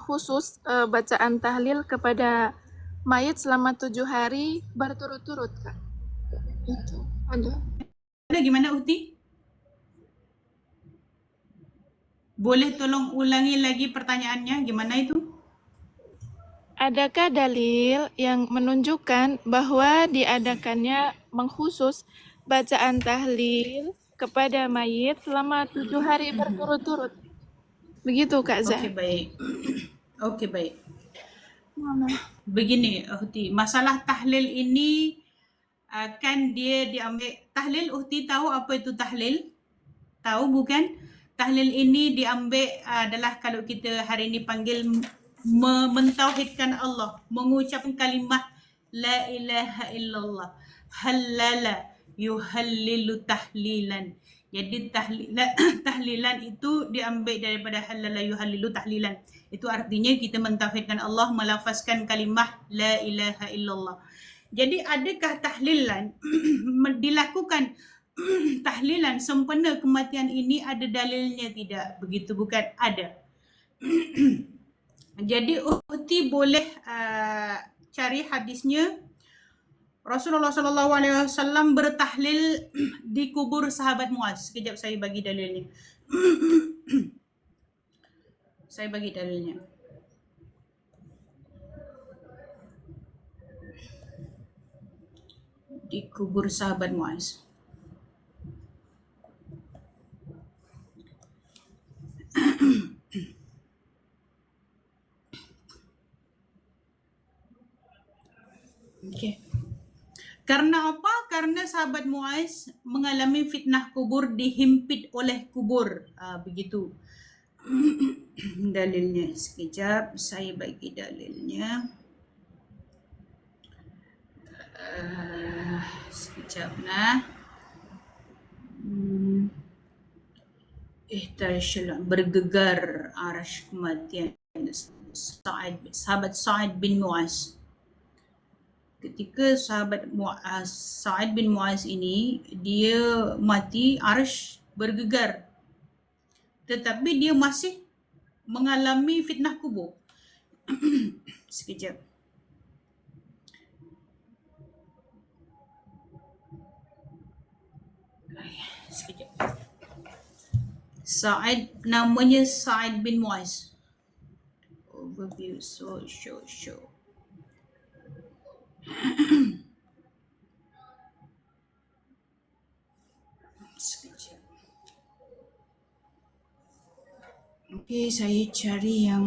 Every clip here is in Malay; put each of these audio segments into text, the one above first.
khusus bacaan tahlil kepada mayit selama 7 hari berturut-turut, Kak. Itu ada. Gimana Uti? Boleh tolong ulangi lagi pertanyaannya, gimana itu? Adakah dalil yang menunjukkan bahwa diadakannya mengkhusus bacaan tahlil kepada mayit selama 7 hari berturut-turut? Begitu, Kak Zah. Okey, baik. Okey, baik. Mana? Begini, Uhti, masalah tahlil ini kan dia diambil. Tahlil, Uhti tahu apa itu tahlil? Tahu bukan? Tahlil ini diambil adalah kalau kita hari ini panggil mentauhidkan Allah, mengucapkan kalimah la ilaha illallah, halala yuhallilu tahlilan. Jadi tahlilan itu diambil daripada halala yuhallilu tahlilan. Itu artinya kita mentauhidkan Allah, melafazkan kalimah la ilaha illallah. Jadi adakah tahlilan dilakukan tahlilan sempena kematian ini ada dalilnya tidak? Begitu bukan? Ada. Jadi Uhti boleh cari hadisnya. Rasulullah SAW bertahlil di kubur sahabat Muaz. Sekejap saya bagi dalilnya. Saya bagi dalilnya. Di kubur sahabat Muaz. Okey. Karena apa? Karena sahabat Muaz mengalami fitnah kubur, dihimpit oleh kubur. Begitu. Dalilnya. Sekejap, saya bagi dalilnya. Sekejap nah. Bergegar arash kematian sahabat Sa'ad bin Muaz. Ketika sahabat Sa'ad bin Muaz ini, dia mati, arash bergegar. Tetapi dia masih mengalami fitnah kubur. Sekejap. Sekejap. Sa'ad, namanya Sa'ad bin Muaz. Overview, show. Sekejap. Okey, saya cari yang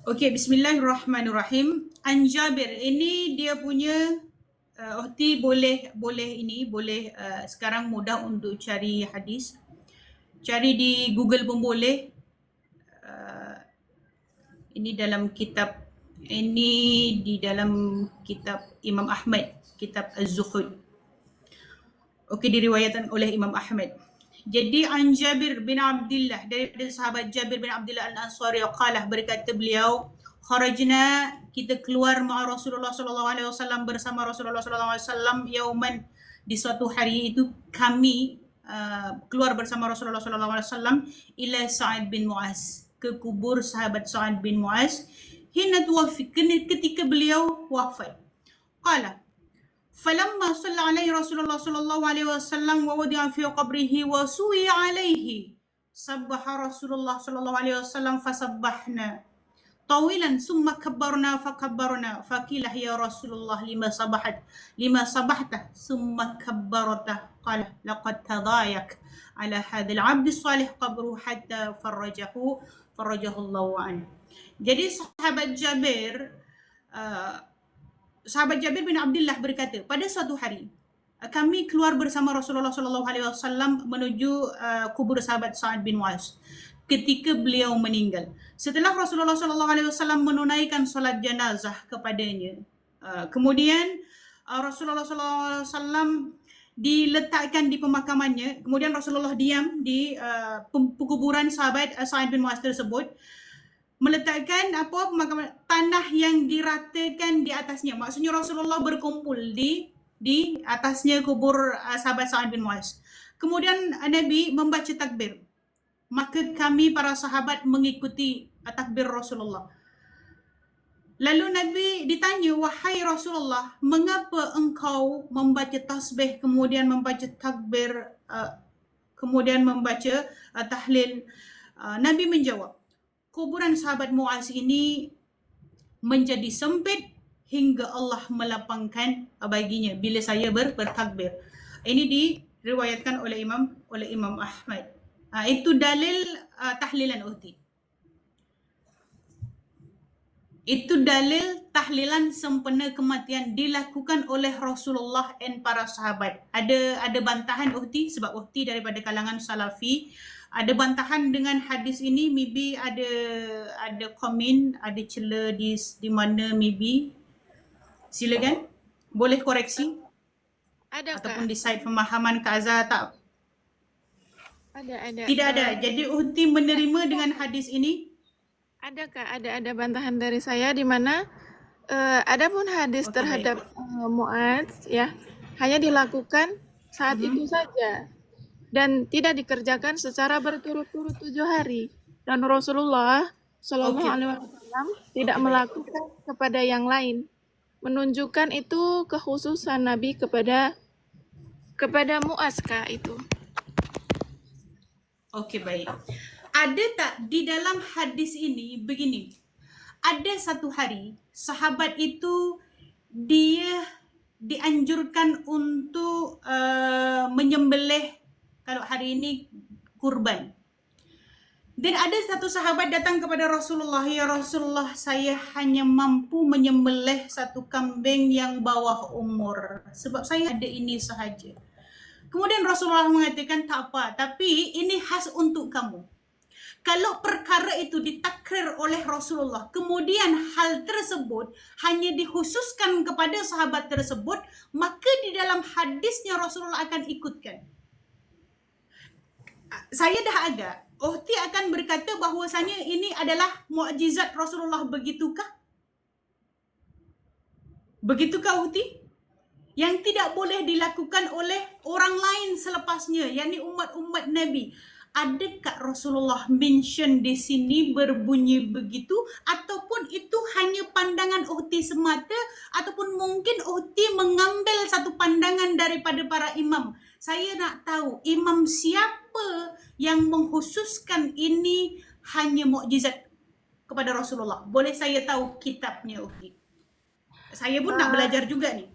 Okey, bismillahirrahmanirrahim. An Jabir, ini dia punya Uhti boleh sekarang mudah untuk cari hadis. Cari di Google pun boleh. Ini di dalam kitab Imam Ahmad, kitab Az-Zuhud. Okey, diriwayatkan oleh Imam Ahmad. Jadi an Jabir bin Abdullah, daripada sahabat Jabir bin Abdullah Al-Ansari, qala, berkata beliau, kharajna, kita keluar ma'a Rasulullah sallallahu alaihi wasallam, bersama Rasulullah sallallahu alaihi wasallam, yauman, di suatu hari itu kami keluar bersama Rasulullah sallallahu alaihi wasallam ila Sa'ad bin Muaz, ke kubur sahabat Sa'ad bin Muaz, hina tuwafi, ketika beliau wafat. Qala, falamma shalla alaihi Rasulullah sallallahu alaihi wasallam wa wadi'a fi qabrihi wa suwi'a alaihi, sabbaha Rasulullah sallallahu alaihi wasallam fasabbahna طويلا ثم كبرنا فكبرنا فقيل يا رسول الله لما صبحته ثم كبرته قال لقد تضايق على هذا العبد الصالح قبره حتى فرجه الله عنه. Jadi sahabat Jabir bin Abdullah berkata, pada suatu hari kami keluar bersama Rasulullah SAW menuju kubur sahabat Sa'ad bin Muaz ketika beliau meninggal. Setelah Rasulullah SAW menunaikan solat jenazah kepadanya, kemudian Rasulullah SAW diletakkan di pemakamannya. Kemudian Rasulullah diam di pekuburan sahabat Sa'ad bin Muaz tersebut, meletakkan pemakaman, tanah yang diratakan di atasnya. Maksudnya Rasulullah berkumpul di di atasnya kubur sahabat Sa'ad bin Mu'az. Kemudian Nabi membaca takbir. Maka kami para sahabat mengikuti takbir Rasulullah. Lalu Nabi ditanya, wahai Rasulullah, mengapa engkau membaca tasbih, kemudian membaca takbir, kemudian membaca tahlil? Nabi menjawab, kuburan sahabat Mu'az ini menjadi sempit hingga Allah melapangkan baginya bila saya bertakbir. Ini diriwayatkan oleh Imam Ahmad. Itu dalil tahlilan uhti. Itu dalil tahlilan sempena kematian dilakukan oleh Rasulullah dan para sahabat. Ada bantahan uhti sebab uhti daripada kalangan salafi. Ada bantahan dengan hadis ini, maybe ada komen, ada celah di mana maybe. Silakan. Boleh koreksi? Ada Ataupun Kak? di side pemahaman Kak Azhar tak? Ada. Tidak ada. Jadi uhti menerima dengan hadis ini? Ada Kak, ada bantahan dari saya di mana adapun hadis Okey, terhadap Mu'adz ya hanya dilakukan saat itu saja dan tidak dikerjakan secara berturut-turut 7 hari. Dan Rasulullah Shallallahu Okey. Alaihi Wasallam tidak Okey, baik. melakukan kepada yang lain, menunjukkan itu kekhususan Nabi kepada Mu'adz Kak itu. Okey, baik. Ada tak di dalam hadis ini begini, ada satu hari sahabat itu dia dianjurkan untuk menyembelih, kalau hari ini kurban. Dan ada satu sahabat datang kepada Rasulullah, ya Rasulullah, saya hanya mampu menyembelih satu kambing yang bawah umur sebab saya ada ini sahaja. Kemudian Rasulullah mengatakan, tak apa, tapi ini khas untuk kamu. Kalau perkara itu ditakrir oleh Rasulullah, kemudian hal tersebut hanya dikhususkan kepada sahabat tersebut, maka di dalam hadisnya Rasulullah akan ikutkan. Saya dah agak, Uhti akan berkata bahawasanya ini adalah mukjizat Rasulullah, begitukah? Begitukah Uhti? Yang tidak boleh dilakukan oleh orang lain selepasnya, yakni umat-umat Nabi. Adakah Rasulullah mention di sini berbunyi begitu, ataupun itu hanya pandangan Uhti semata, ataupun mungkin Uhti mengambil satu pandangan daripada para imam? Saya nak tahu imam siapa yang mengkhususkan ini hanya mukjizat kepada Rasulullah. Boleh saya tahu kitabnya Uhti? Saya pun nak belajar juga ni.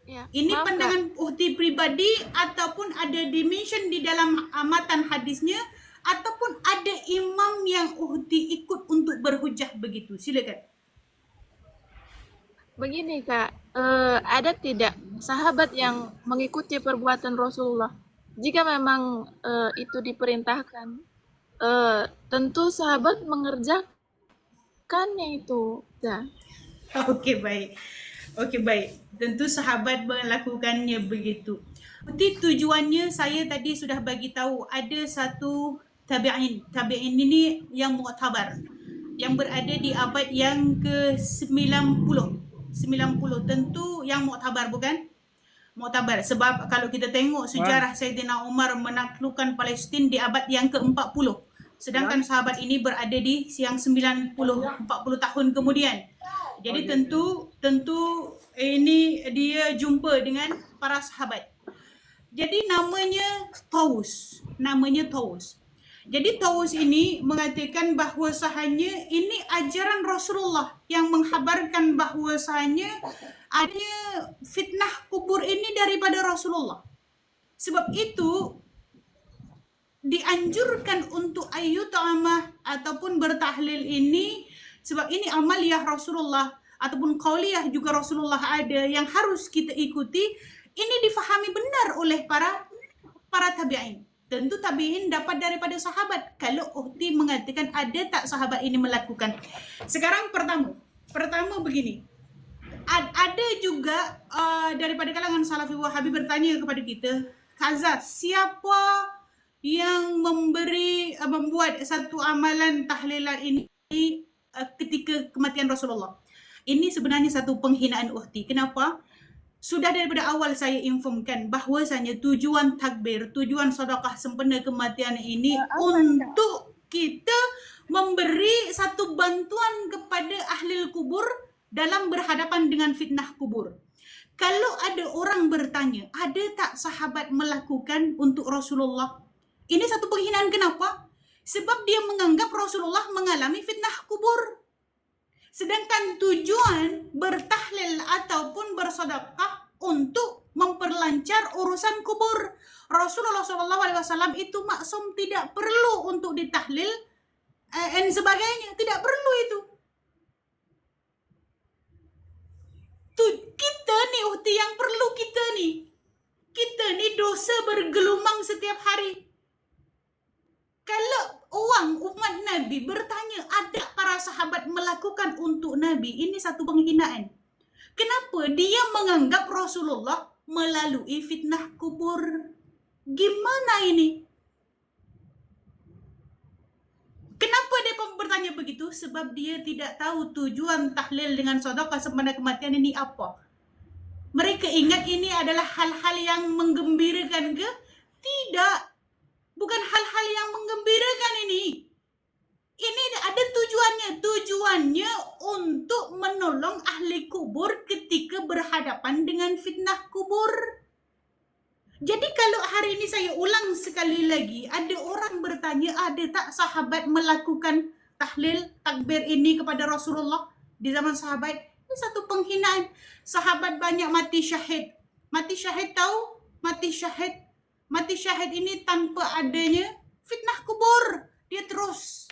Ya, Ini maaf, Kak. pandangan Uhti pribadi ataupun ada dimension di dalam matan hadisnya, ataupun ada imam yang Uhti ikut untuk berhujah begitu. Silakan. Begini Kak, ada tidak sahabat yang mengikuti perbuatan Rasulullah? Jika memang itu diperintahkan, tentu sahabat mengerjakannya itu. Ya. Okey, baik. Okey, baik. Tentu sahabat melakukannya begitu. Berarti tujuannya saya tadi sudah bagi tahu, ada satu tabi'in. Tabi'in ini yang mu'tabar, yang berada di abad yang ke-90. 90 tentu yang mu'tabar, bukan? Mu'tabar. Sebab kalau kita tengok sejarah Sayyidina Umar menaklukkan Palestin di abad yang ke-40. Sedangkan sahabat ini berada di yang 40 tahun kemudian. Jadi tentu ini dia jumpa dengan para sahabat. Jadi namanya Taus. Jadi Taus ini mengatakan bahawasanya ini ajaran Rasulullah yang menghabarkan bahawasanya adanya fitnah kubur ini daripada Rasulullah. Sebab itu dianjurkan untuk ayyut'amah ataupun bertahlil ini, sebab ini amaliyah Rasulullah ataupun qauliyah juga Rasulullah ada yang harus kita ikuti. Ini difahami benar oleh para tabi'in. Tentu tabi'in dapat daripada sahabat. Kalau Uhti mengatakan ada tak sahabat ini melakukan. Sekarang pertama begini. Ada juga daripada kalangan Salafi Wahabi bertanya kepada kita, Kak Azhar, siapa yang membuat satu amalan tahlilan ini ketika kematian Rasulullah? Ini sebenarnya satu penghinaan Uhti. Kenapa? Sudah daripada awal saya informkan bahwasanya tujuan takbir, tujuan sedekah sempena kematian ini untuk kita memberi satu bantuan kepada ahli kubur dalam berhadapan dengan fitnah kubur. Kalau ada orang bertanya, ada tak sahabat melakukan untuk Rasulullah? Ini satu penghinaan. Kenapa? Sebab dia menganggap Rasulullah mengalami fitnah kubur. Sedangkan tujuan bertahlil ataupun bersedekah untuk memperlancar urusan kubur. Rasulullah SAW itu maksum, tidak perlu untuk ditahlil dan sebagainya. Tidak perlu itu. Kita nih, uhti, yang perlu kita nih dosa bergelumang setiap hari. Kalau umat Nabi bertanya, ada para sahabat melakukan untuk Nabi, ini satu penghinaan. Kenapa? Dia menganggap Rasulullah melalui fitnah kubur. Gimana ini? Kenapa dia bertanya begitu? Sebab dia tidak tahu tujuan tahlil dengan sedekah sempena kematian ini apa. Mereka ingat ini adalah hal-hal yang menggembirakan ke? Tidak. Bukan hal-hal yang menggembirakan ini. Ini ada tujuannya. Tujuannya untuk menolong ahli kubur ketika berhadapan dengan fitnah kubur. Jadi kalau hari ini saya ulang sekali lagi, ada orang bertanya, ada tak sahabat melakukan tahlil, takbir ini kepada Rasulullah di zaman sahabat? Ini satu penghinaan. Sahabat banyak mati syahid. Mati syahid tahu? Mati syahid. Mati syahid ini tanpa adanya fitnah kubur. Dia terus.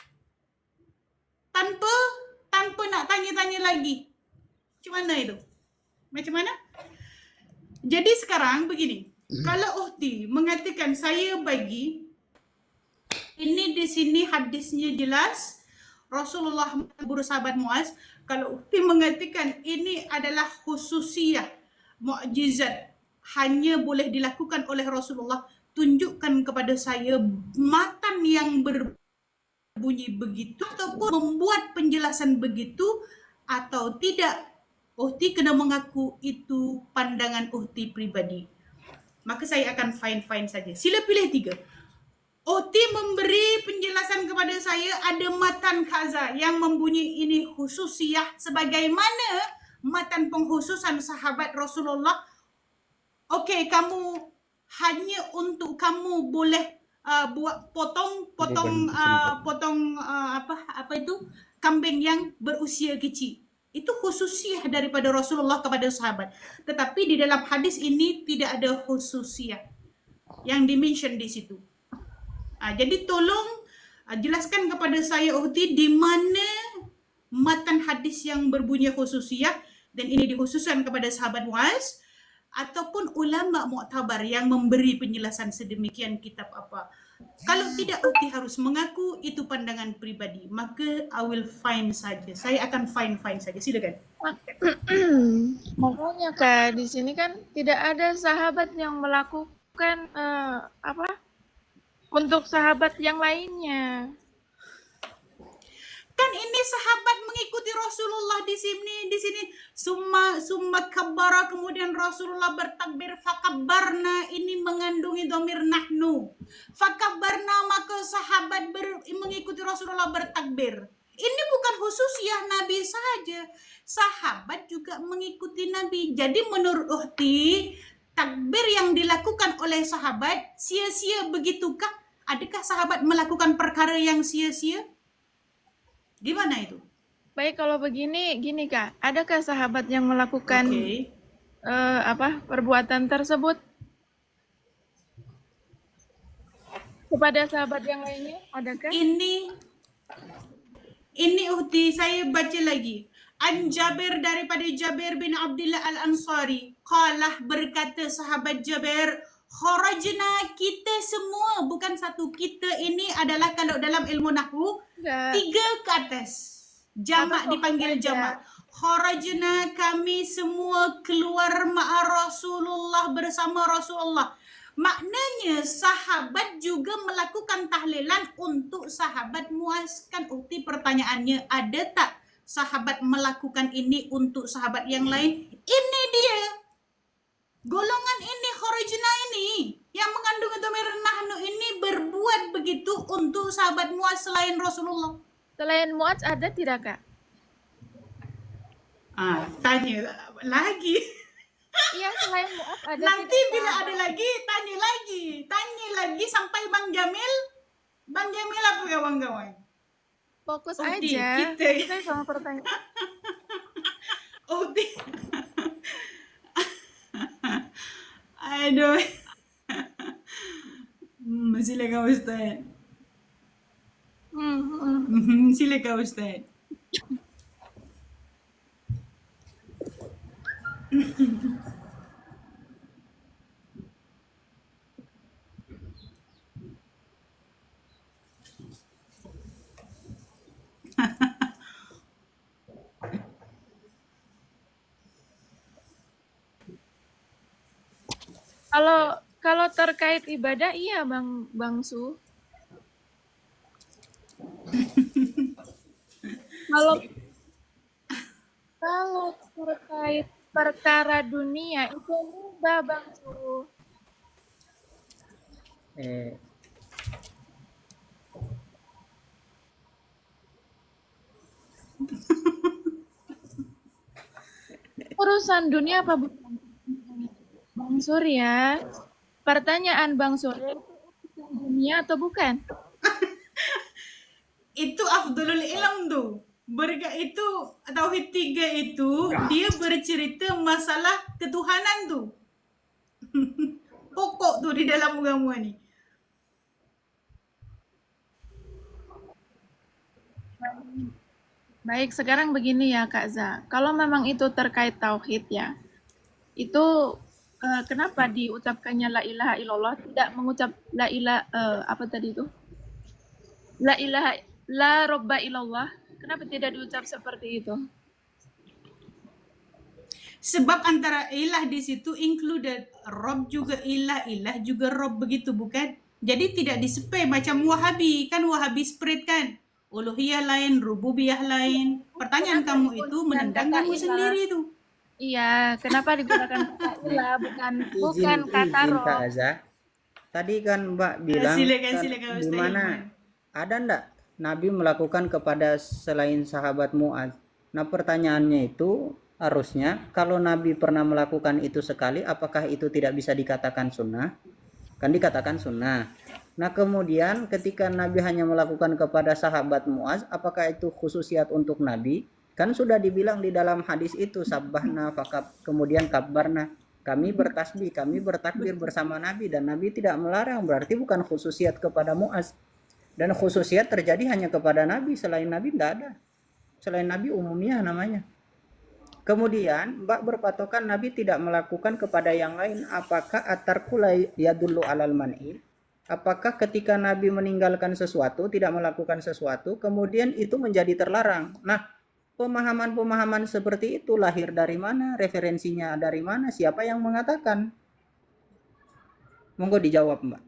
Tanpa nak tanya-tanya lagi. Macam mana itu? Macam mana? Jadi sekarang begini. Kalau uhti mengatakan saya bagi, ini di sini hadisnya jelas. Rasulullah bersabda sahabat Muaz, kalau uhti mengatakan ini adalah khususiyah, mukjizat, hanya boleh dilakukan oleh Rasulullah, tunjukkan kepada saya matan yang berbunyi begitu ataupun membuat penjelasan begitu atau tidak. Uhti kena mengaku itu pandangan uhti pribadi. Maka saya akan fine-fine saja. Sila pilih 3. Uhti memberi penjelasan kepada saya ada matan kaza yang membunyi ini khususiyah sebagaimana matan pengkhususan sahabat Rasulullah. Okey, kamu hanya untuk kamu boleh buat potong apa itu kambing yang berusia kecil. Itu khususiah daripada Rasulullah kepada sahabat. Tetapi di dalam hadis ini tidak ada khususiah yang dimention di situ. Jadi tolong jelaskan kepada saya uhti di mana matan hadis yang berbunyi khususiah dan ini dikhususkan kepada sahabat Muaz ataupun ulama muktabar yang memberi penjelasan sedemikian kitab apa. Kalau tidak, uhti harus mengaku itu pandangan pribadi. Maka I will fine saja. Saya akan fine saja. Silakan. Makanya Kak, di sini kan tidak ada sahabat yang melakukan untuk sahabat yang lainnya. Kan ini sahabat mengikuti Rasulullah di sini summa kabbara, kemudian Rasulullah bertakbir fakabbarna, ini mengandungi dhamir nahnu. Fakabbarna, maka sahabat mengikuti Rasulullah bertakbir. Ini bukan khususiyah Nabi saja. Sahabat juga mengikuti Nabi. Jadi menurut uhti, takbir yang dilakukan oleh sahabat sia-sia begitukah? Adakah sahabat melakukan perkara yang sia-sia? Gimana itu? Baik, kalau begini, gini Kak, adakah sahabat yang melakukan perbuatan tersebut kepada sahabat yang lainnya? Adakah? Ini uhti, saya baca lagi. An Jabir, daripada Jabir bin Abdullah Al-Ansari, qalah, berkata sahabat Jabir, kharajna, kita semua, bukan satu, kita ini adalah kalau dalam ilmu nahwu 3 ke atas. Jamak dipanggil jamak. Kharajna, kami semua keluar ma'a Rasulullah, bersama Rasulullah. Maknanya sahabat juga melakukan tahlilan untuk sahabat Muaz. Kan uhti pertanyaannya, ada tak sahabat melakukan ini untuk sahabat yang lain? Ini dia. Golongan ini, kharajna ini, yang mengandung dhamir nahnu ini berbuat begitu untuk sahabat Muaz selain Rasulullah. Selain Muaz ada tidak, Kak? Tanya lagi. Iya, selain Muaz ada Nanti tidak, bila Kak? ada lagi, tanya lagi sampai Bang Jamil. Bang Jamil apa kawan-kawan? Fokus Ukti, aja. kita. Saya sama pertanyaan. Ukti. Aduh. Silakan Ustaz. Silakan Ustaz. Kalau terkait ibadah, iya Bang Su. Kalau terkait perkara dunia itu mudah Bang Su. Urusan dunia apa bukan? Bang Surya, pertanyaan Bang Surya itu urusan dunia atau bukan? Itu afdalul ilm tuh. Itu tauhid 3 itu dia bercerita masalah ketuhanan tuh. Pokok tuh di dalam agama nih. Baik, sekarang begini ya Kak Za. Kalau memang itu terkait tauhid ya, itu kenapa diucapkannya la ilaha illallah, tidak mengucap la ilaha apa tadi itu? La ilaha la robba illallah. Kenapa tidak diucap seperti itu? Sebab antara ilah di situ included Rob juga ilah juga Rob, begitu bukan? Jadi tidak disepay macam Wahabi, kan Wahabi spread kan? Uluhiyah lain, rububiyah lain. Pertanyaan Kenapa kamu itu digunakan menentang kata kamu ilah? sendiri tuh. Iya, kenapa digunakan kata ilah bukan kata Izin roh? Kak Aza. Tadi kan Mbak bilang Silakan di Ustaz mana Hilman. ada ndak Nabi melakukan kepada selain sahabat Muaz? Nah pertanyaannya itu harusnya kalau Nabi pernah melakukan itu sekali, apakah itu tidak bisa dikatakan sunnah? Kan dikatakan sunnah. Nah kemudian ketika Nabi hanya melakukan kepada sahabat Muaz, apakah itu khususiat untuk Nabi? Kan sudah dibilang di dalam hadis itu, sabbahna fakab, kemudian kabbarna, kami bertasbih, kami bertakbir bersama Nabi, dan Nabi tidak melarang, berarti bukan khususiat kepada Muaz. Dan khususiat terjadi hanya kepada Nabi, selain Nabi tidak ada. Selain Nabi umumnya namanya. Kemudian Mbak berpatokan Nabi tidak melakukan kepada yang lain. Apakah at-tarku la yadullu alal man'i? Apakah ketika Nabi meninggalkan sesuatu, tidak melakukan sesuatu, kemudian itu menjadi terlarang? Nah, pemahaman-pemahaman seperti itu lahir dari mana? Referensinya dari mana? Siapa yang mengatakan? Monggo dijawab, Mbak.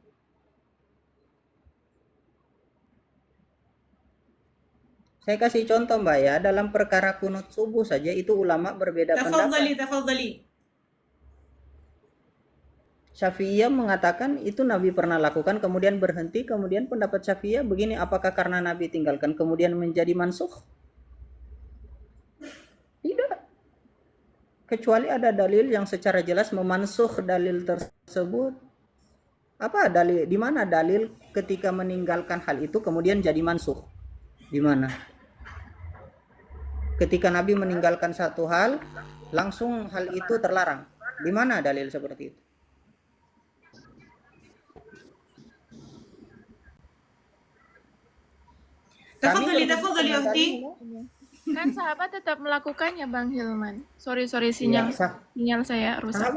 Saya kasih contoh Mbak ya, dalam perkara kunut subuh saja itu ulama berbeda pendapat. Tafadhali. Syafi'iyah mengatakan itu Nabi pernah lakukan kemudian berhenti, kemudian pendapat Syafi'iyah begini, apakah karena Nabi tinggalkan kemudian menjadi mansukh? Tidak. Kecuali ada dalil yang secara jelas memansukh dalil tersebut. Apa dalil? Di mana dalil ketika meninggalkan hal itu kemudian jadi mansukh? Di mana? Ketika Nabi meninggalkan satu hal, langsung hal itu terlarang. Di mana dalil seperti itu? Tafadhali Ukhti. Kan sahabat tetap melakukannya Bang Hilman. Sorry sinyal saya rusak.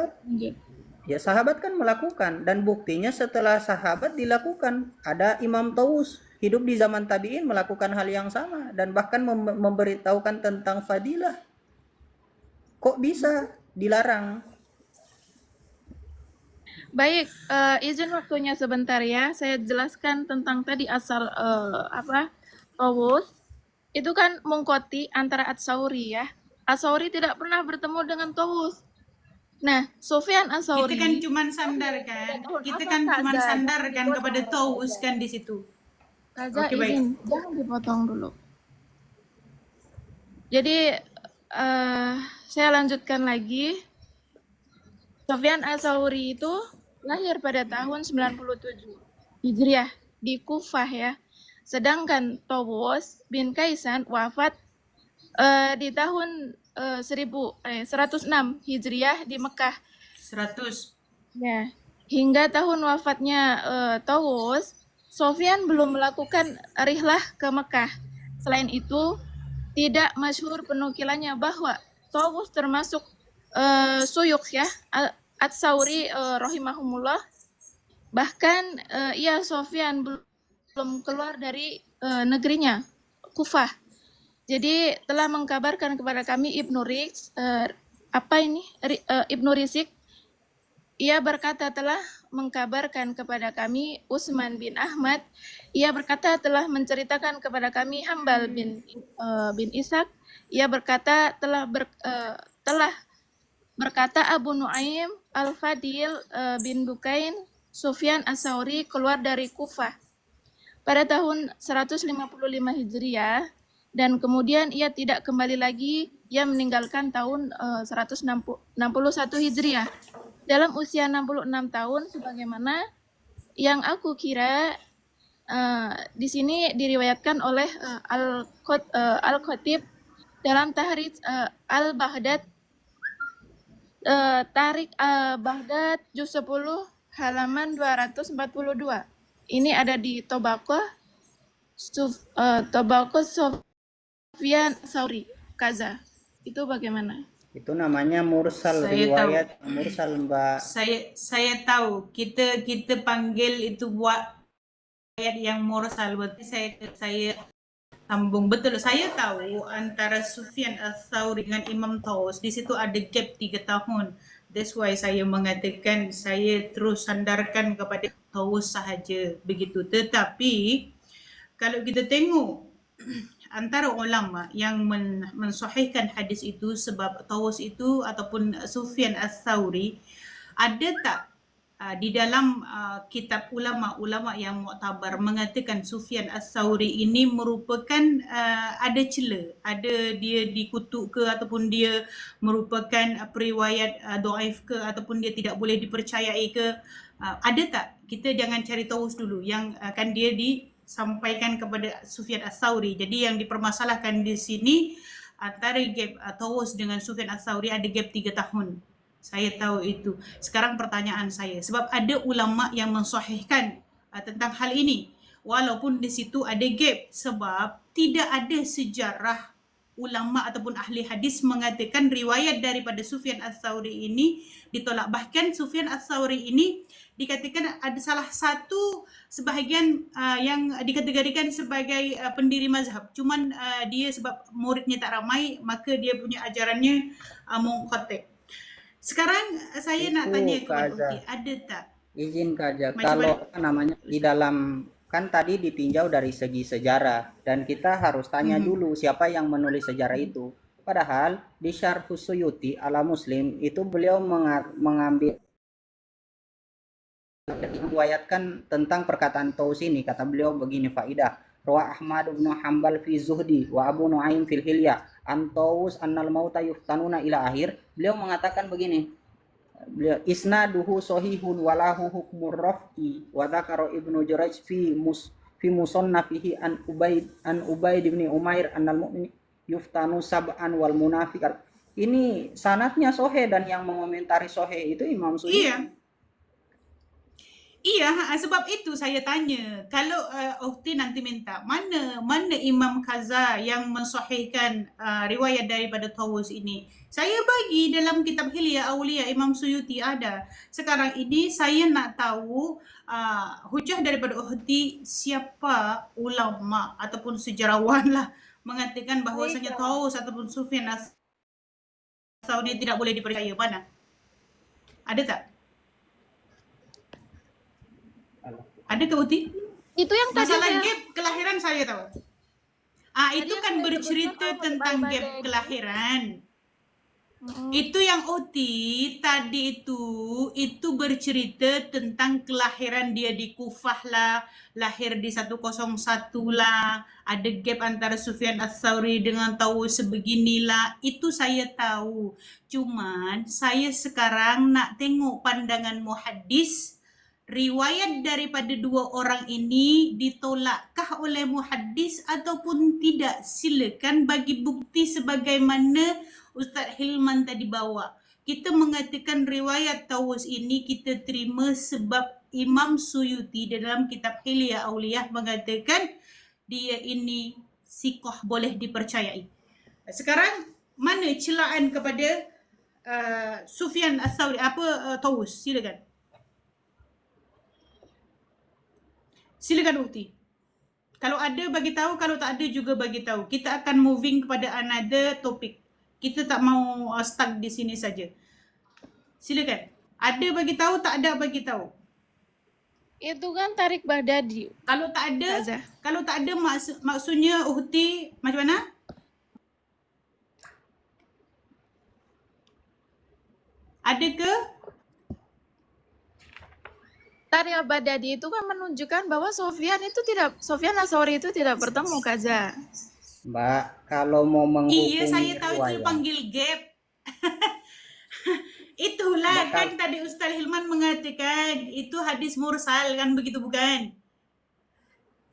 Sahabat kan melakukan, dan buktinya setelah sahabat dilakukan. Ada Imam Tawus hidup di zaman tabi'in melakukan hal yang sama dan bahkan memberitahukan tentang fadilah. Kok bisa dilarang? Baik, izin waktunya sebentar ya. Saya jelaskan tentang tadi asal Tawus. Itu kan mungkoti antara At-Sauri ya. As-Sauri tidak pernah bertemu dengan Tawus. Nah, Sufyan Kita Ats-Tsauri kan cuman pada sandarkan, tahun kita apa kan Kak cuman Za? Jangan sandarkan kepada dipotong oleh Kak Taus Za. kan di situ. Kak Za Oke, baik. izin, jangan dipotong dulu. Jadi saya lanjutkan lagi. Sufyan Ats-Tsauri itu lahir pada tahun 97 Hijriah di Kufah ya. Sedangkan Tawus bin Kaisan wafat di tahun 106 Hijriah di Mekah. 100. Ya, hingga tahun wafatnya Tawus, Sofyan belum melakukan rihlah ke Mekah. Selain itu, tidak masyhur penukilannya bahwa Tawus termasuk suyuk ya, Ats-Tsauri rahimahumullah. Bahkan ia Sofyan belum keluar dari negerinya, Kufah. Jadi telah mengkabarkan kepada kami Ibnu Riks, Ibnu Risik, ia berkata telah mengkabarkan kepada kami Utsman bin Ahmad, ia berkata telah menceritakan kepada kami Hambal bin Ishaq, ia berkata telah berkata Abu Nuaim Al-Fadil bin Dukain, Sufyan Ats-Tsauri keluar dari Kufah pada tahun 155 Hijriah dan kemudian ia tidak kembali lagi, ia meninggalkan tahun 161 Hijriah. Dalam usia 66 tahun sebagaimana yang aku kira di sini diriwayatkan oleh Al-Khatib dalam Tahrij Al-Baghdad, Tarik Baghdad juz 10 halaman 242. Ini ada di Tobaqoh Sufyan Ats-Tsauri Kaza. Itu bagaimana? Itu namanya mursal, Saya riwayat mursal, Mbak. Saya tahu kita panggil itu buat ayat yang mursal. Berarti saya sambung betul. Saya tahu antara Sufyan Ats-Tsauri dengan Imam Taus di situ ada gap 3 tahun. That's why saya mengatakan saya terus sandarkan kepada Taus sahaja begitu. Tetapi kalau kita tengok antara ulama yang mensahihkan hadis itu sebab Taus itu ataupun Sufyan Ats-Tsauri, ada tak di dalam kitab ulama-ulama yang muktabar mengatakan Sufyan Ats-Tsauri ini merupakan ada celah, ada dia dikutuk ke ataupun dia merupakan periwayat dhaif ke ataupun dia tidak boleh dipercayai ke, ada tak? Kita jangan cari Taus dulu yang akan dia disampaikan kepada Sufyan Ats-Tsauri. Jadi yang dipermasalahkan di sini antara gap Taus dengan Sufyan Ats-Tsauri ada gap 3 tahun. Saya tahu itu. Sekarang pertanyaan saya, sebab ada ulama yang mensahihkan tentang hal ini. Walaupun di situ ada gap sebab tidak ada sejarah ulama ataupun ahli hadis mengatakan riwayat daripada Sufyan Ats-Tsauri ini ditolak. Bahkan Sufyan Ats-Tsauri ini dikatakan ada salah satu sebahagian yang dikategorikan sebagai pendiri mazhab. Cuman dia sebab muridnya tak ramai, maka dia punya ajarannya munqati'. Sekarang saya nak tanya kepada Kaza, Uti, ada tak? izin Kaza, Macam kalau mana? apa namanya di dalam, kan tadi ditinjau dari segi sejarah dan kita harus tanya dulu siapa yang menulis sejarah itu. Padahal di Syarhus Suyuti ala Muslim itu beliau mengambil meriwayatkan tentang perkataan Taus ini. Kata beliau begini, faidah Rawa Ahmad bin Hanbal fi Zuhdi wa Abu Nuaim fil Hilya an Taus annal mauta yuftanuna ila akhir. Beliau mengatakan begini, beliau isnaduhu sahihun walahu hukmur raf'i wa dzakara Ibnu Jurayj fi musannafihi an Ubaid bin Umair annal mu'min yuftanu sab'an wal munafiq. Ini sanadnya sahih dan yang mengomentari sahih itu Imam Suyuti. Iya, sebab itu saya tanya. Kalau Ukhti nanti minta, mana Imam Kaza yang mensahihkan riwayat daripada Tawus ini? Saya bagi dalam kitab Hilya Aulia Imam Suyuti ada. Sekarang ini saya nak tahu hujah daripada Ukhti siapa ulama ataupun sejarawan lah mengatakan bahawasanya Tawus ataupun Sufyan Ats-Tsauri tidak boleh dipercaya. Mana? Ada tak? Ada ke Uti? Itu yang tadi Masalah saya gap kelahiran saya tahu. Itu kan bercerita tentang gap kelahiran. Itu yang Oti tadi itu bercerita tentang kelahiran dia di Kufah lah, lahir di 101 lah, ada gap antara Sufyan Ats-Tsauri dengan Tawus sebeginilah, itu saya tahu. Cuman saya sekarang nak tengok pandangan muhaddis, riwayat daripada dua orang ini ditolakkah oleh muhaddis ataupun tidak? Silakan bagi bukti sebagaimana Ustaz Hilman tadi bawa. Kita mengatakan riwayat Tawus ini kita terima sebab Imam Suyuti dalam kitab Hilya Auliyah mengatakan dia ini sikoh boleh dipercayai. Sekarang mana celaan kepada Sufyan Ats-Tsauri Tawus? Silakan. Silakan Ukti. Kalau ada bagi tahu, kalau tak ada juga bagi tahu. Kita akan moving kepada another topic. Kita tak mau stuck di sini saja. Silakan. Ada bagi tahu, tak ada bagi tahu. Itu kan Tarik Baghdadi. Kalau tak ada, Ustazah. kalau tak ada maksudnya Uhti macam mana? Ada ke? Tarik Baghdadi itu kan menunjukkan bahwa Sufyan Ats-Tsauri itu tidak bertemu Kaza. Mbak, kalau mau menghukumi Iya, saya tahu itu riwayat, panggil gap. Itulah Mbak, kan tadi Ustaz Hilman mengatakan itu hadis mursal kan, begitu bukan?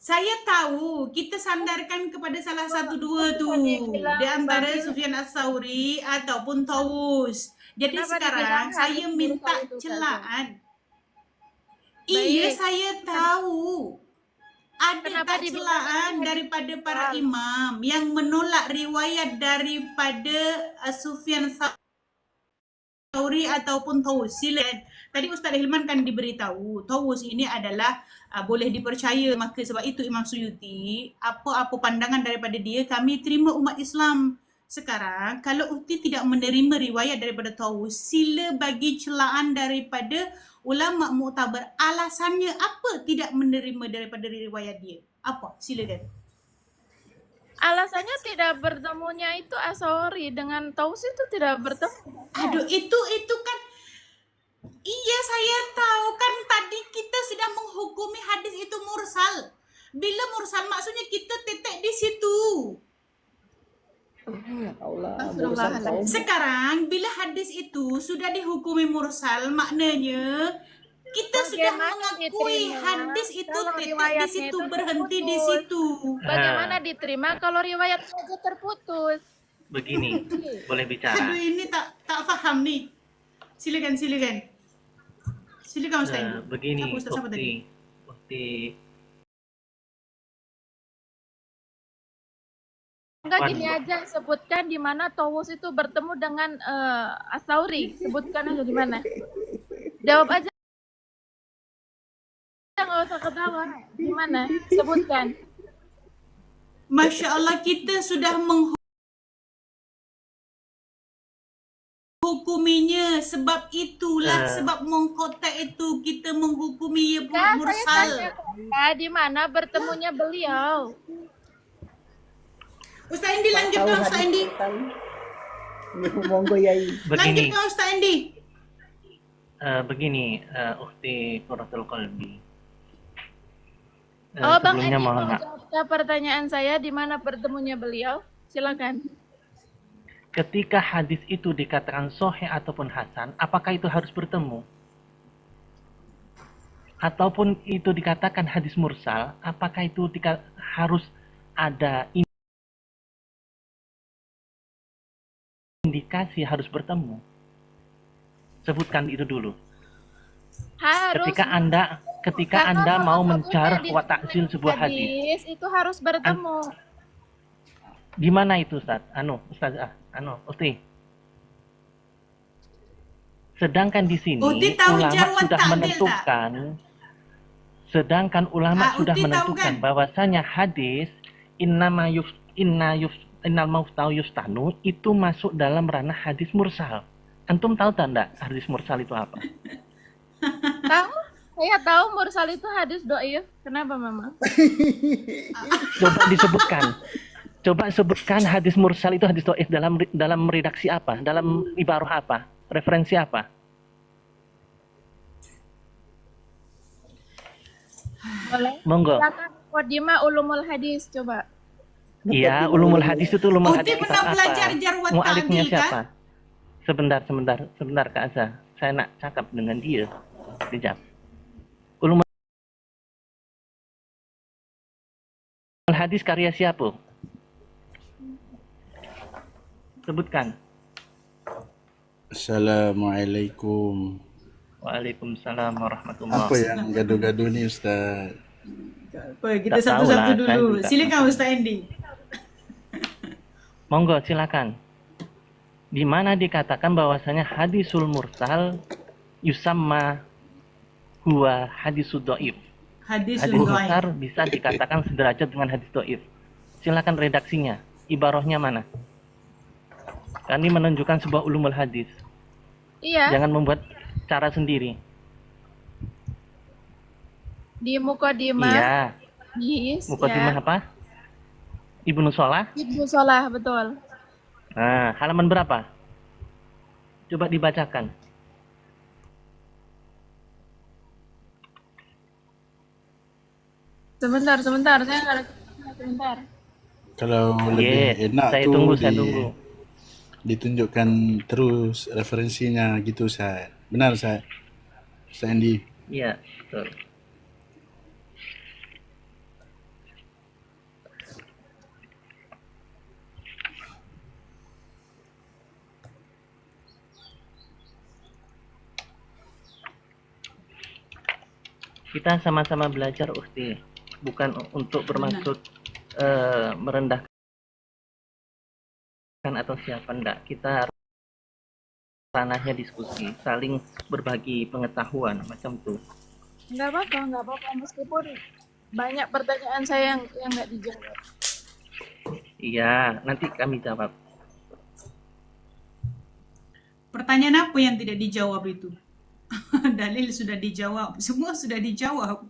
Saya tahu kita sandarkan kepada salah satu dua tuh di antara Sufyan Ats-Tsauri ataupun Tawus. Jadi Kenapa sekarang dibilang saya hadis minta mursal itu, celaan. Baik. Iya, saya tahu. Ada Kenapa tak dibilang celaan hadis daripada para mursal? imam yang menolak riwayat daripada Sufyan Tsauri ataupun Tawus? Silakan. Tadi Ustaz Hilman kan diberitahu Tawus ini adalah boleh dipercaya, maka sebab itu Imam Suyuti apa-apa pandangan daripada dia kami terima umat Islam. Sekarang kalau Ukti tidak menerima riwayat daripada Tawus, sila bagi celaan daripada ulama muktabar. Alasannya apa tidak menerima daripada riwayat dia? Apa? Silakan. Alasannya tidak bertemunya itu Ats-Tsauri dengan Tawus itu tidak bertemu. Aduh, itu kan iya saya tahu kan tadi kita sudah menghukumi hadis itu mursal. Bila mursal maksudnya kita tetek di situ. Allah, Astagfirullahaladzim. bosan kau. Sekarang bila hadis itu sudah dihukumi mursal, maknanya kita sudah Bagaimana mengakui diterima hadis itu kalau tetek di riwayatnya situ, itu berhenti di terputus? situ. Bagaimana diterima kalau riwayat saja terputus? Begini, boleh Aduh, bicara. ini tak faham nih. Silakan. Silakan Ustaz. Begini, Siapa Ustaz siapa tadi? Ukti, Enggak, gini aja, sebutkan di mana Tawus itu bertemu dengan Ats-Tsauri. Sebutkan aja di mana. Jawab aja, nggak usah ketawa. Di mana? Sebutkan. Masya Allah, kita sudah menghukuminya. Sebab itulah, sebab mengkota itu kita menghukumi Nah, saya mursal. tanya di mana bertemunya beliau. Ustaz Indi, Tahu lanjutkan Ustaz hadis Indi. tahu. Monggo Yai. begini, Lanjutkan Ustaz Indi. begini, Ukti Qurratul Qalbi. Oh, Bang Sebelumnya Edi, mohon mau maaf. jawab pertanyaan saya di mana bertemunya beliau? Silakan. Ketika hadis itu dikatakan sahih ataupun hasan, apakah itu harus bertemu? Ataupun itu dikatakan hadis mursal, apakah itu harus ada indikasi harus bertemu? Sebutkan itu dulu. Harus. Ketika Karena Anda salah mau satunya mencarah di wa ta'zil sebuah hadis. itu harus bertemu. Di mana itu, Ustaz? Ukti. Sedangkan di sini Ukti tahu ulama jar wa sudah ta'dil menentukan. Sedangkan ulama Ah, sudah Ukti tahu menentukan kan? bahwasanya hadis innal mautau yustanu itu masuk dalam ranah hadis mursal. Antum tahu tak enggak hadis mursal itu apa? Tahu? Saya tahu mursal itu hadis dhaif. Kenapa, Mama? Coba disebutkan. Coba sebutkan hadis mursal itu hadis dhaif dalam redaksi apa? Dalam ibarah apa? Referensi apa? Boleh? Monggo. Silakan Muqaddimah Ulumul Hadis coba. Iya, ulumul hadis itu ulumul Uhti hadis kitab pernah apa? belajar jar wa Mu'alifnya ta'dil kan? siapa? Sebentar Kak Azza. Saya nak cakap dengan dia. Sekejap. Ulumul hadis karya siapa? Sebutkan. Assalamualaikum. Waalaikumsalam warahmatullahi Apa yang gaduh-gaduh ni Ustaz? Apa, kita Tak tahu satu-satu lah, saya dulu. juga. Silakan Ustaz Andy. Monggo silakan. Di mana dikatakan bahwasanya hadisul mursal yusamma huwa hadisud dhaif. Hadis Hadis mursal bisa dikatakan sederajat dengan hadis dhaif. Silakan redaksinya. Ibarahnya mana? Kami menunjukkan sebuah ulumul hadis. Iya, Jangan membuat cara sendiri. di Muqaddimah Iya. Hadis Muqaddimah ya. apa? Ibnu Shalah. Ibnu Shalah, betul. Nah, halaman berapa? Coba dibacakan. Sebentar, saya nggak ada sebentar. Kalau lebih Yes, enak saya tu tunggu. ditunjukkan terus referensinya gitu Ustaz. Benar Ustaz? Ustaz Andy. Iya, betul. Kita sama-sama belajar, Ukti. Bukan untuk bermaksud merendahkan atau siapa, enggak. Kita ranahnya diskusi, saling berbagi pengetahuan macam tuh. Nggak apa-apa. Meskipun banyak pertanyaan saya yang nggak dijawab. Iya, nanti kami jawab. Pertanyaan apa yang tidak dijawab itu? Dalil sudah dijawab, semua sudah dijawab.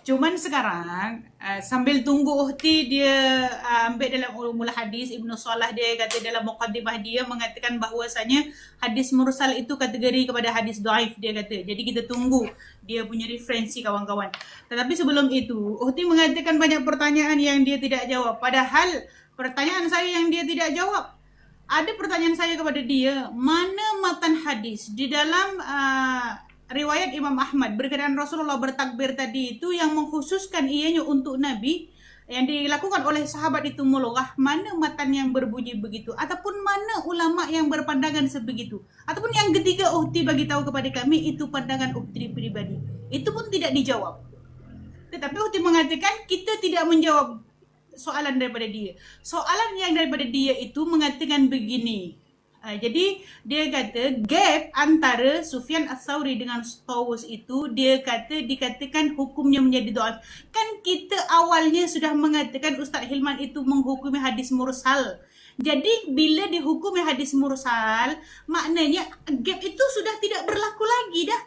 Cuman sekarang sambil tunggu Uhti dia ambil dalam ulumul hadis, Ibnu Shalah dia kata dalam muqaddimah dia mengatakan bahwasanya hadis mursal itu kategori kepada hadis dhaif dia kata. Jadi kita tunggu dia punya referensi kawan-kawan. Tetapi sebelum itu Uhti mengatakan banyak pertanyaan yang dia tidak jawab. Padahal pertanyaan saya yang dia tidak jawab. Ada pertanyaan saya kepada dia, mana matan hadis di dalam riwayat Imam Ahmad berkenaan Rasulullah bertakbir tadi itu yang mengkhususkan ianya untuk Nabi yang dilakukan oleh sahabat itu mulghah, mana matan yang berbunyi begitu ataupun mana ulama yang berpandangan sebegitu ataupun yang ketiga Uhti bagi tahu kepada kami itu pandangan Uhti pribadi. Itu pun tidak dijawab. Tetapi Uhti mengatakan kita tidak menjawab soalan daripada dia. Soalan yang daripada dia itu mengatakan begini. Jadi dia kata gap antara Sufyan Ats-Tsauri dengan Tawus itu dia kata dikatakan hukumnya menjadi dhaif. Kan kita awalnya sudah mengatakan Ustaz Hilman itu menghukumi hadis mursal. Jadi bila dihukumi hadis mursal, maknanya gap itu sudah tidak berlaku lagi dah.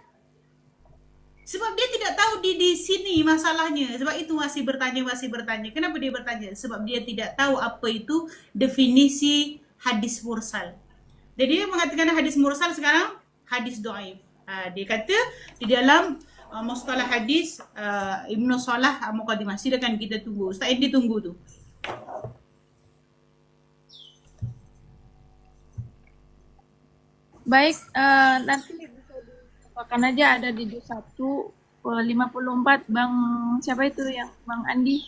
Sebab dia tidak tahu di sini masalahnya. Sebab itu masih bertanya. Kenapa dia bertanya? Sebab dia tidak tahu apa itu definisi hadis mursal. Jadi dia mengatakan hadis mursal sekarang hadis dhaif. Dia kata di dalam mustalah hadis Ibnu Shalah Muqaddimah. Silakan kita tunggu. Ustaz Edi tunggu tu. Baik, nanti akan aja ada di 154 Bang siapa itu yang Bang Andi?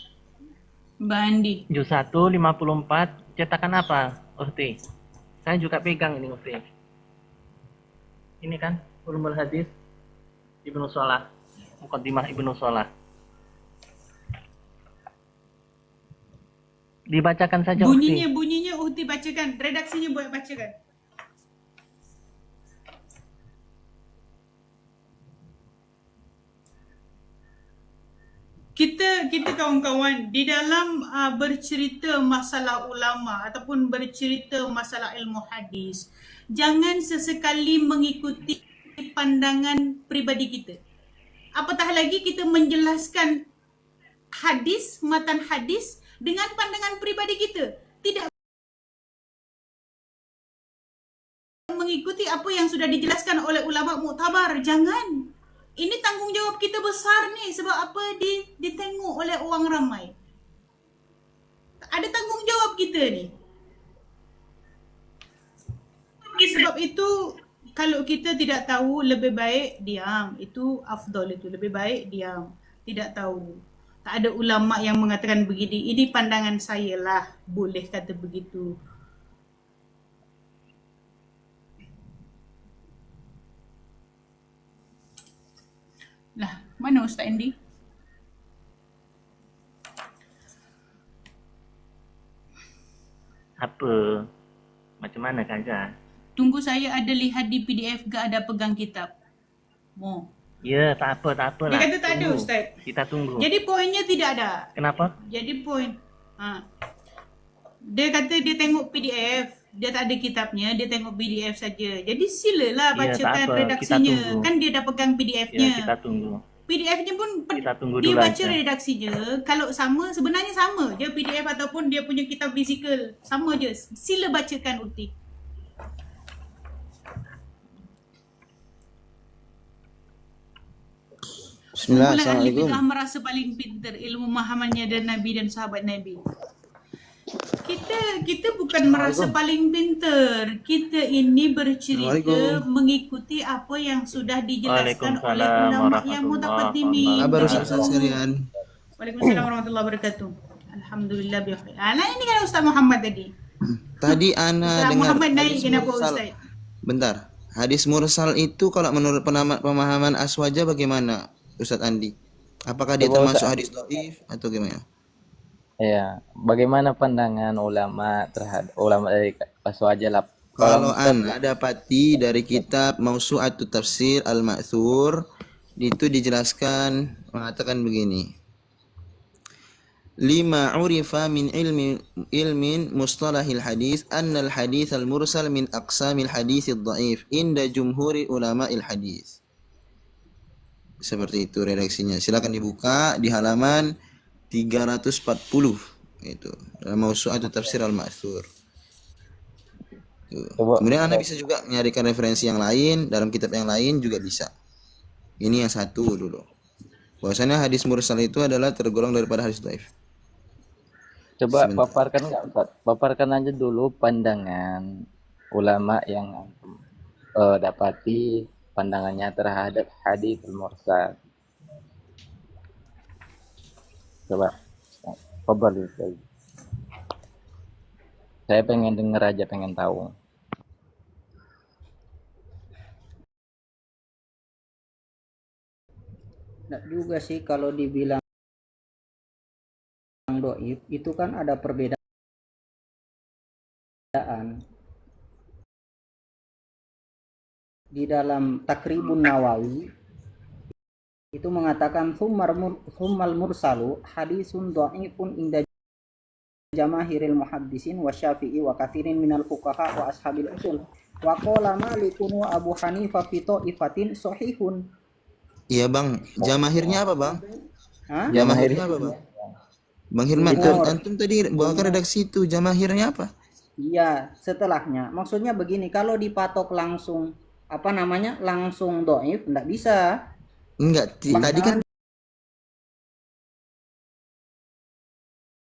Mbak Andi. Juz 1 54 cetakan apa, Uhti? Saya juga pegang ini, Uhti. Ini kan ulumul hadis Ibnu Shalah, Muqaddimah Ibnu Shalah. Dibacakan saja, Uhti. Bunyinya Uhti bacakan, redaksinya buat bacakan. Kita kawan-kawan di dalam bercerita masalah ulama ataupun bercerita masalah ilmu hadis, jangan sesekali mengikuti pandangan pribadi kita. Apatah lagi kita menjelaskan hadis, matan hadis dengan pandangan pribadi kita. Tidak mengikuti apa yang sudah dijelaskan oleh ulama muktabar. Jangan. Ini tanggungjawab kita besar nih. Sebab apa? Ditengok oleh orang ramai. Ada tanggungjawab kita ni. Sebab itu, kalau kita tidak tahu, lebih baik diam. Itu afdal itu. Lebih baik diam. Tidak tahu. Tak ada ulama yang mengatakan begini. Ini pandangan saya lah. Boleh kata begitu. Lah, mana Ustaz Andy? Apa? Macam mana Kak? Tunggu saya ada lihat di PDF ke ada pegang kitab. Oh. Ya, tak apa Dia lah. kata tak ada Tunggu. Ustaz. Kita tunggu. Jadi poinnya tidak ada. Kenapa? Jadi poin. Dia kata dia tengok PDF. Dia tak ada kitabnya, dia tengok PDF saja. Jadi silalah Ya, tak bacakan apa. Kita redaksinya. tunggu. Kan dia dah pegang Ya, PDF-nya. kita tunggu. PDF-nya pun Kita tunggu dia dulu baca aja. redaksinya. Kalau sama, sebenarnya sama je PDF ataupun dia punya kitab fizikal. Sama je. Sila bacakan Uti. Bismillah, Kumpulan ahli Assalamualaikum. bid'ah merasa paling pintar ilmu pemahamannya dan Nabi dan sahabat Nabi. Kita bukan merasa paling pintar. Kita ini bercerita Assalamualaikum. mengikuti apa yang sudah dijelaskan oleh Waalaikumsalam ulama yang warahmatullahi mutaqaddimin. Kabar wabarakatuh. Ustaz sekalian. Waalaikumsalam warahmatullahi wabarakatuh. Alhamdulillah bi khair. Ini kan Ustaz Muhammad tadi. Tadi ana Ustaz dengar Muhammad naik hadis kenapa mursal. Ustaz? Bentar. Hadis mursal itu kalau menurut pemahaman Aswaja bagaimana Ustaz Andi? Apakah dia Coba termasuk Ustaz. hadis dhaif atau gimana? Ya, bagaimana pandangan ulama terhadap ulama dari Aswaja lah? Kalau ana dapati dari kitab Mausu'atut Tafsir Al-Ma'thur itu dijelaskan mengatakan begini. Lima urifa min ilmin mustalahil hadis annal hadis al-mursal min aqsamil hadis ad-dhaif inda jumhuri ulama'il hadis. Seperti itu redaksinya. Silakan dibuka di halaman 340 itu dalam Mausu'atut Tafsir Al-Ma'thur. Coba. Kemudian Anda bisa juga nyarikan referensi yang lain dalam kitab yang lain juga bisa. Ini yang satu dulu. Bahwasanya hadis mursal itu adalah tergolong daripada hadis dhaif. Coba Sebentar. paparkan nggak Ustaz? Paparkan aja dulu pandangan ulama yang antum dapati pandangannya terhadap hadis mursal. Coba, Fadhal Ustaz. Saya pengen denger aja, pengen tahu. Nggak juga sih kalau dibilang doif itu kan ada perbedaan. Di dalam Takribun Nawawi itu mengatakan summal mursalu hadisun dhaifun inda jamaahiril muhaddisin wa syafi'i wa kathirin minal fuqaha wa ashabil usul wa qala Malikun wa Abu Hanifah fi ta'ifatin sahihun. Iya Bang, jamahirnya apa Bang? Hah? Jamahirnya apa Bang? Bang Hirman, Jumhur. antum tadi bawakan redaksi itu, jamahirnya apa? Iya, setelahnya. Maksudnya begini, kalau dipatok langsung langsung dhaif enggak bisa. Enggak, tadi kan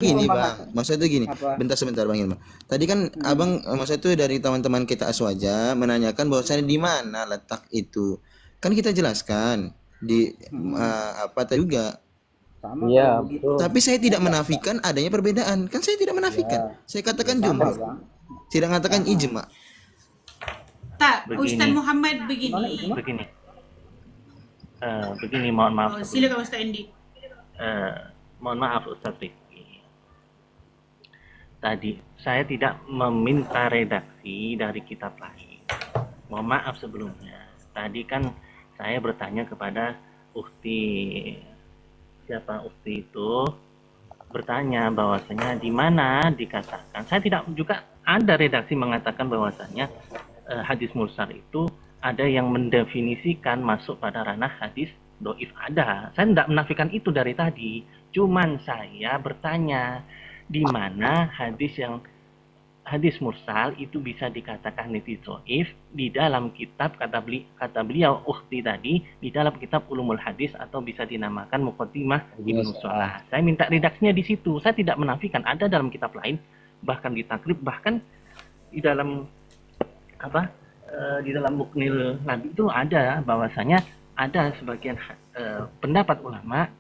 gini Bang, maksudnya itu gini. Apa? Bentar sebentar Bang Hilman. Tadi kan Abang maksudnya itu dari teman-teman kita Aswaja menanyakan bahwasanya di mana letak itu. Kan kita jelaskan di apa tadi juga. Sama Iya, kalau begitu. betul. Tapi saya tidak menafikan adanya perbedaan. Kan saya tidak menafikan. Saya katakan Sama, jumhur. Bang. Tidak mengatakan ijma. Tak, Begini. Ustaz Muhammad begini. Begini, mohon maaf. Silakan Ustaz Andy. Mohon maaf Ustaz Rizky. Tadi saya tidak meminta redaksi dari kitab lain. Mohon maaf sebelumnya. Tadi kan saya bertanya kepada Ukti. Siapa Ukti itu? Bertanya bahwasanya di mana dikatakan. Saya tidak juga ada redaksi mengatakan bahwasanya hadis mursal itu ada yang mendefinisikan masuk pada ranah hadis doif ada. Saya tidak menafikan itu dari tadi. Cuman saya bertanya, di mana hadis mursal itu bisa dikatakan hadis doif di dalam kitab, kata beliau ukhti tadi, di dalam kitab Ulumul Hadis atau bisa dinamakan Muqaddimah Ibnu Shalah. Saya minta redaksinya di situ. Saya tidak menafikan ada dalam kitab lain, bahkan di takrib, bahkan di dalam di dalam Muknil Nabi itu ada bahwasanya ada sebagian pendapat ulama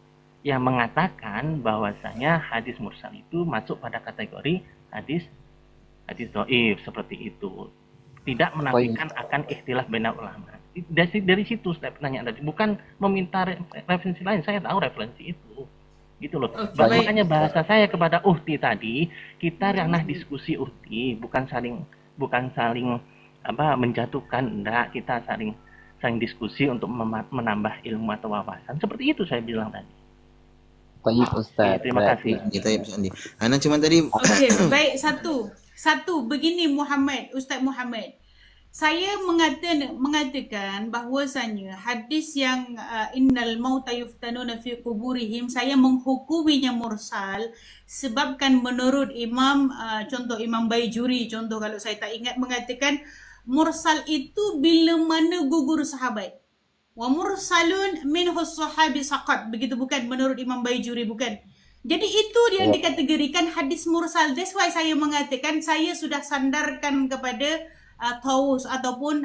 yang mengatakan bahwasanya hadis mursal itu masuk pada kategori hadis dhaif seperti itu. Tidak menafikan akan ikhtilaf baina ulama. Dari situ saya pertanyaan tadi, bukan meminta referensi lain. Saya tahu referensi itu. Gitu loh. baik. Makanya bahasa saya kepada Uhti tadi, kita ranah diskusi Uhti, bukan saling menjatuhkan, enggak, kita saling diskusi untuk menambah ilmu atau wawasan. Seperti itu saya bilang tadi. Baik Ustaz. Terima kasih. Kita Andi. Ana cuma tadi Okey, baik, satu begini Ustaz Muhammad. Saya mengatakan bahwasanya hadis yang innal mauta yuftanuna fi quburihim, saya menghukuminya mursal sebabkan menurut contoh Imam Baijuri, contoh kalau saya tak ingat, mengatakan mursal itu bila mana gugur sahabat. Wa mursalun minhu sahabi saqat. Begitu bukan menurut Imam Baijuri, bukan. Jadi itu yang dikategorikan hadis mursal. That's why saya mengatakan saya sudah sandarkan kepada Tawus ataupun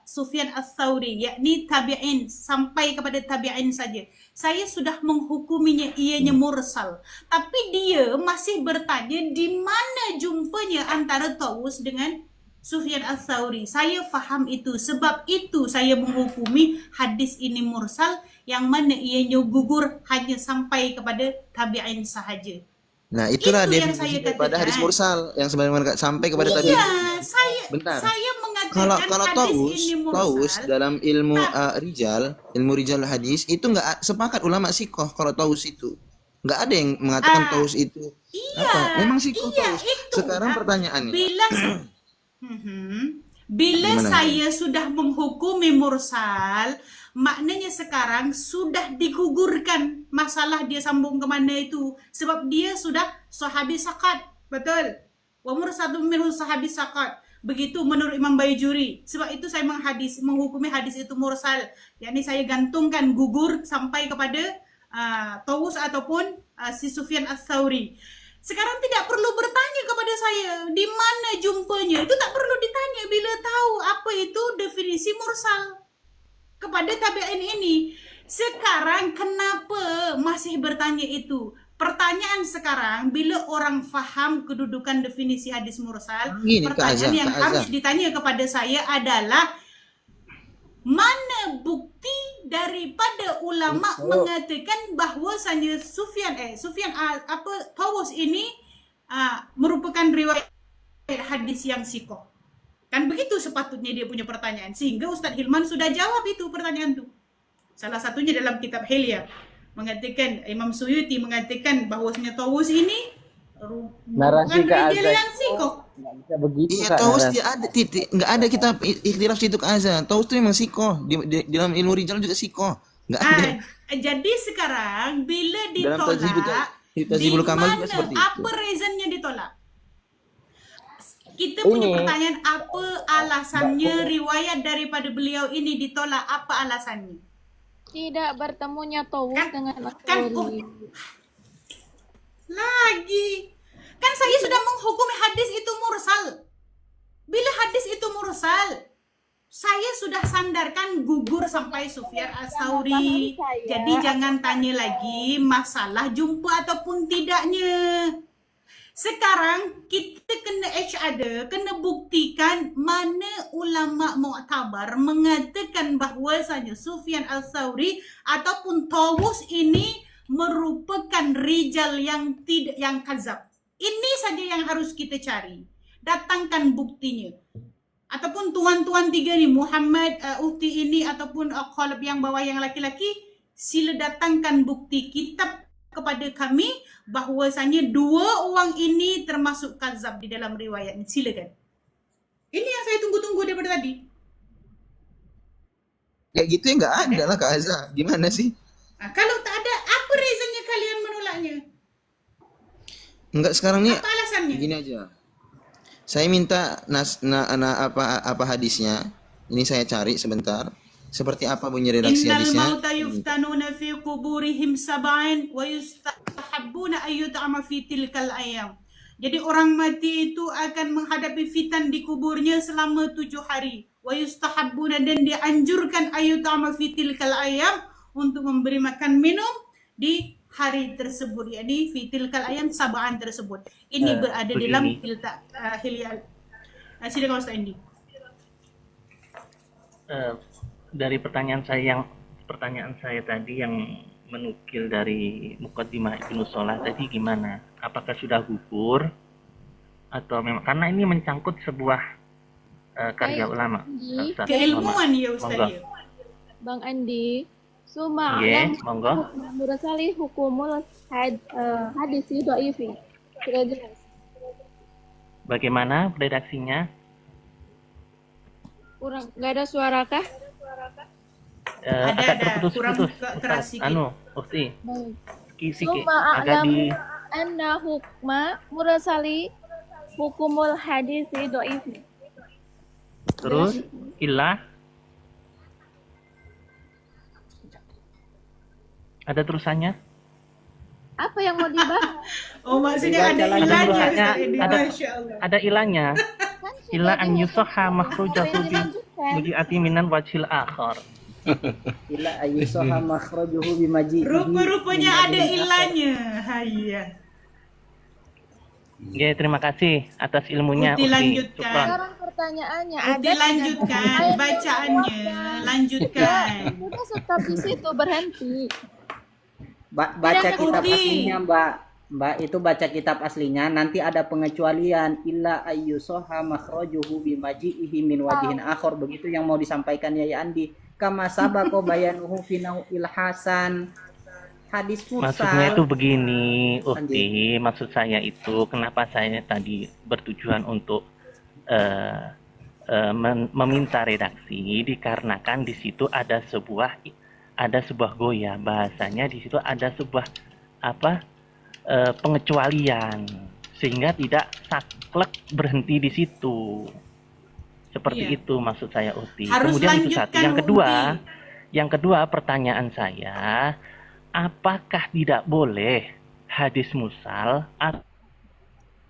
Sufyan Ats-Tsauri, yakni tabi'in, sampai kepada tabi'in saja. Saya sudah menghukuminya ianya mursal. Tapi dia masih bertanya di mana jumpanya antara Tawus dengan Sufyan Ats-Tsauri. Saya faham itu. Sebab itu saya menghukumi hadis ini mursal, yang mana ianya gugur hanya sampai kepada tabi'in sahaja. Nah, itulah Itu yang definisi saya daripada hadis katakan. mursal yang sebenarnya sampai kepada tadi. Iya, Bentar. saya mengatakan Kalau hadis ini taus mursal. dalam ilmu rijal hadis itu enggak sepakat ulama sikoh kalau taus itu. Enggak ada yang mengatakan taus itu apa? Memang sikoh taus. itu. Sekarang pertanyaannya. Bila Gimana? saya sudah menghukumi mursal, maknanya sekarang sudah digugurkan masalah dia sambung ke mana itu. Sebab dia sudah sahabi saqat. Betul? Wa mursalun minhu sahabi saqat. Begitu menurut Imam Baijuri. Sebab itu saya menghukumi hadis itu mursal. Yakni saya gantungkan gugur sampai kepada Tawus ataupun si Sufyan Ats-Tsauri. Sekarang tidak perlu bertanya kepada saya di mana jumpanya. Itu tak perlu ditanya bila tahu apa itu definisi mursal kepada tabi'in ini. Sekarang kenapa masih bertanya itu? Pertanyaan sekarang, bila orang faham kedudukan definisi hadis mursal, Gini, pertanyaan yang Kak Azhar. harus ditanya kepada saya adalah mana bukti daripada ulama mengatakan bahwasanya Tawus ini merupakan riwayat hadis yang sikoh. Kan begitu sepatutnya dia punya pertanyaan. Sehingga Ustaz Hilman sudah jawab itu pertanyaan itu. Salah satunya dalam kitab Hilya mengatakan, Imam Suyuti mengatakan bahwasanya Tawus ini Narasi bukan Kak rijal Azhar. yang sikoh. Nggak bisa begitu Iya, Kak taus narasi. dia ada titik, enggak ada kita ikhtilaf situ ke azan. Taus itu memang sikoh. Di dalam ilmu rijal juga sikoh. Enggak ada. Jadi sekarang bila Dalam ditolak, Tajzibul di Kamal juga mana, seperti itu. apa reasonnya ditolak? Kita punya Ini. pertanyaan, apa alasannya riwayat daripada beliau ini ditolak? Apa alasannya? Tidak bertemunya Tawus dengan oh, Ats-Tsauri. lagi. Kan saya sudah menghukumi hadis itu mursal. Bila hadis itu mursal, saya sudah sandarkan gugur sampai Sufyan Ats-Tsauri. Jadi jangan tanya lagi masalah jumpa ataupun tidaknya. Sekarang kita kena kena buktikan mana ulama mu'tabar mengatakan bahwasanya Sufyan Ats-Tsauri ataupun Tawus ini merupakan rijal yang kazab. Ini saja yang harus kita cari. Datangkan buktinya. Ataupun tuan-tuan tiga ni, Muhammad, Uhti ini ataupun Khalid yang bawah yang laki-laki, sila datangkan bukti kitab kepada kami bahwasanya dua orang ini termasuk kazab di dalam riwayat ini. Silakan. Ini yang saya tunggu-tunggu daripada tadi. Kayak gitu ya nggak ada lah Kak Azza. Gimana sih? Nah, kalau tak ada, apa reasonnya kalian menolaknya? Enggak, sekarang nih Apa alasannya? gini aja. Saya minta apa hadisnya. Ini saya cari sebentar. Seperti apa bunyi redaksi Innal hadisnya? mauta yuftanuna fi quburihim sab'an wa yustahabbuna an yut'ama fi tilkal ayyam. Jadi orang mati itu akan menghadapi fitan di kuburnya selama 7 hari. Wa yustahabbuna, dan dianjurkan an yut'ama fi tilkal ayyam, untuk memberi makan minum di hari tersebut, yakni fi tilkal ayyam sab'an tersebut. Ini berada dalam begini. Hilyal. Silakan Ustaz Indi. Dari pertanyaan saya tadi yang menukil dari Muqaddimah Ibnu Shalah tadi gimana? Apakah sudah gugur atau memang karena ini mencangkut sebuah karya ulama? Andi, Ustaz, Keilmuan ya Ustaz Monggo. ya. Bang Andi, suma Nggih, monggo. mursali hukumul hadisi dhaifi. Sudah jelas. Bagaimana redaksinya? Kurang nggak ada suara kah? Agak Ada, kurang terputus-putus. keras Ustaz, sikit. Ukti, Baik. sikit Suma agak di anna hukma mursali hukumul hadisi dhaifi. terus ilah. Ada terusannya? Apa yang mau dibahas? Oh, maksudnya ada Ada ilahnya tulisannya, Ustaz Indi. ada- Masya Allah. Ada ilahnya. Kan Ila sudah an yusoha makhrujahu bi dilanjutkan. mujiati minan wajhil akhar. Ila ayyusaha makhrajuhu bimaji'ihi. Rupa-rupanya ada ilahnya. Hayya. Oke, terima kasih atas ilmunya. Uti Ukti. lanjutkan. Syukran. Sekarang pertanyaannya Uti ada lanjutkan tidak? bacaannya. Lanjutkan. Sudah stop di situ, berhenti. Baca Tidak, kitab Uti. aslinya, Mbak. Mbak itu baca kitab aslinya, nanti ada pengecualian illa ayyusaha makhrajuhu bimaji'ihi min wajihin akhar. Begitu yang mau disampaikan Yai Andi. Kama sabaqo bayanuhu fi nau'il hasan. Hadis Maksudnya itu mursal. begini, Ukti. Maksud saya itu kenapa saya tadi bertujuan untuk meminta redaksi dikarenakan di situ ada sebuah goyah bahasanya, di situ ada sebuah pengecualian sehingga tidak saklek berhenti di situ. Seperti Iya. itu maksud saya, Ukti. Harus Kemudian itu satu. lanjutkan, Yang kedua pertanyaan saya, apakah tidak boleh hadis mursal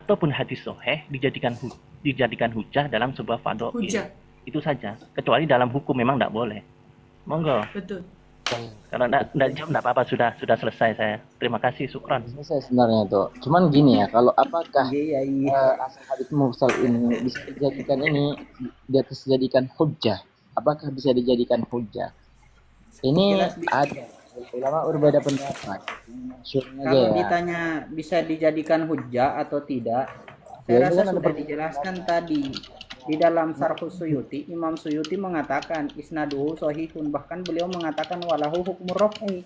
ataupun hadis soheh dijadikan hujah dalam sebuah fadhil? Hujah. Itu saja. Kecuali dalam hukum memang tidak boleh. Monggo. Betul. Kalau tidak jawab tidak apa-apa, sudah selesai saya. Terima kasih, syukran. Selesai sebenarnya tuh. Cuman gini ya, kalau apakah Iya, Yai. asal hadis mursal ini bisa dijadikan dijadikan hujjah? Apakah bisa dijadikan hujjah? Ini Jelas bisa. ada ulama berbeda pendapat. Maksudnya aja Kalau ya. ditanya bisa dijadikan hujah atau tidak, Ya, saya itu rasa kan ada sudah dijelaskan tadi di dalam Syarhus Suyuti. Imam Suyuti mengatakan isnaduhu sahihun, bahkan beliau mengatakan walahu hukmur raf'i.